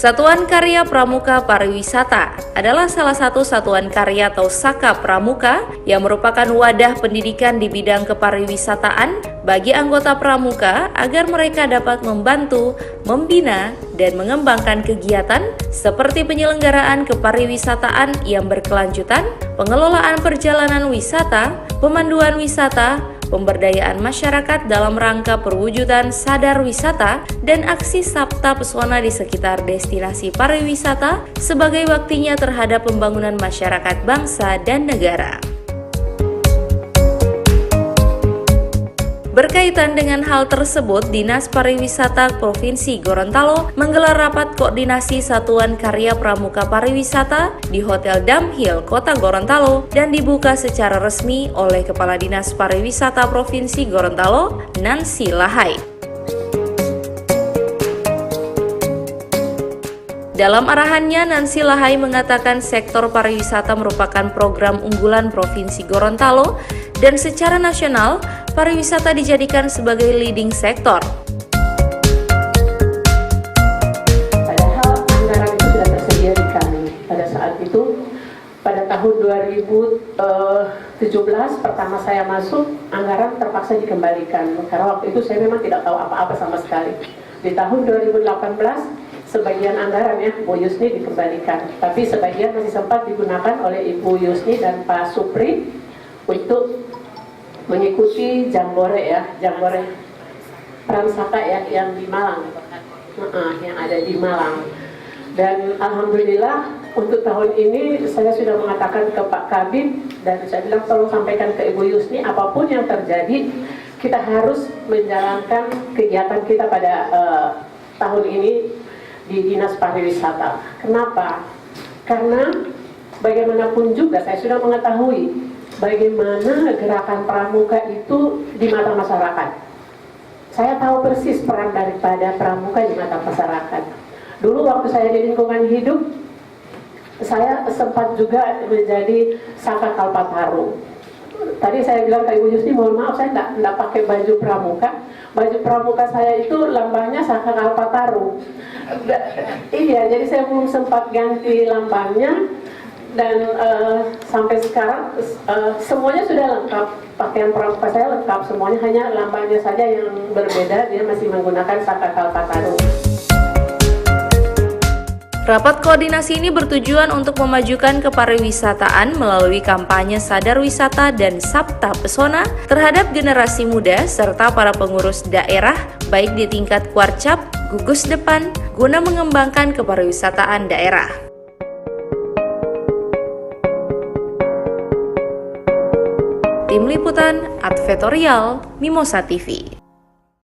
Satuan Karya Pramuka Pariwisata adalah salah satu satuan karya atau Saka Pramuka yang merupakan wadah pendidikan di bidang kepariwisataan bagi anggota pramuka agar mereka dapat membantu, membina, dan mengembangkan kegiatan seperti penyelenggaraan kepariwisataan yang berkelanjutan, pengelolaan perjalanan wisata, pemanduan wisata, pemberdayaan masyarakat dalam rangka perwujudan sadar wisata, dan aksi Sabta Pesona di sekitar destinasi pariwisata sebagai baktinya terhadap pembangunan masyarakat bangsa dan negara. Berkaitan dengan hal tersebut, Dinas Pariwisata Provinsi Gorontalo menggelar rapat koordinasi Satuan Karya Pramuka Pariwisata di Hotel Damhill, Kota Gorontalo, dan dibuka secara resmi oleh Kepala Dinas Pariwisata Provinsi Gorontalo, Nancy Lahai. Dalam arahannya, Nancy Lahai mengatakan sektor pariwisata merupakan program unggulan Provinsi Gorontalo dan secara nasional, pariwisata dijadikan sebagai leading sektor. Padahal anggaran itu sudah tersedia di kami. Pada saat itu, pada tahun 2017 pertama saya masuk, anggaran terpaksa dikembalikan. Karena waktu itu saya memang tidak tahu apa-apa sama sekali. Di tahun 2018, sebagian anggaran Bu Yusni dikembalikan. Tapi sebagian masih sempat digunakan oleh Ibu Yusni dan Pak Supri untuk mengikuti jambore Pransaka yang di Malang, yang ada di Malang. Dan alhamdulillah untuk tahun ini saya sudah mengatakan ke Pak Kabid dan saya bilang tolong sampaikan ke Ibu Yusni apapun yang terjadi kita harus menjalankan kegiatan kita pada tahun ini di Dinas Pariwisata. Kenapa? Karena bagaimanapun juga saya sudah mengetahui bagaimana gerakan pramuka itu di mata masyarakat. Saya tahu persis peran daripada pramuka di mata masyarakat. Dulu waktu saya di lingkungan hidup, saya sempat juga menjadi Saka Kalpataru. Tadi saya bilang ke Ibu Yusni, mohon maaf saya tidak pakai baju pramuka. Baju pramuka saya itu lambangnya Saka Kalpataru. Iya, jadi saya belum sempat ganti lambangnya. Dan sampai sekarang semuanya sudah lengkap, pakaian pramuka saya lengkap semuanya, hanya lambangnya saja yang berbeda, dia masih menggunakan Saka Kalpataru. Rapat koordinasi ini bertujuan untuk memajukan kepariwisataan melalui kampanye sadar wisata dan Sabta Pesona terhadap generasi muda serta para pengurus daerah baik di tingkat Kuarcap, gugus depan guna mengembangkan kepariwisataan daerah. Tim Liputan Advertorial Mimosa TV.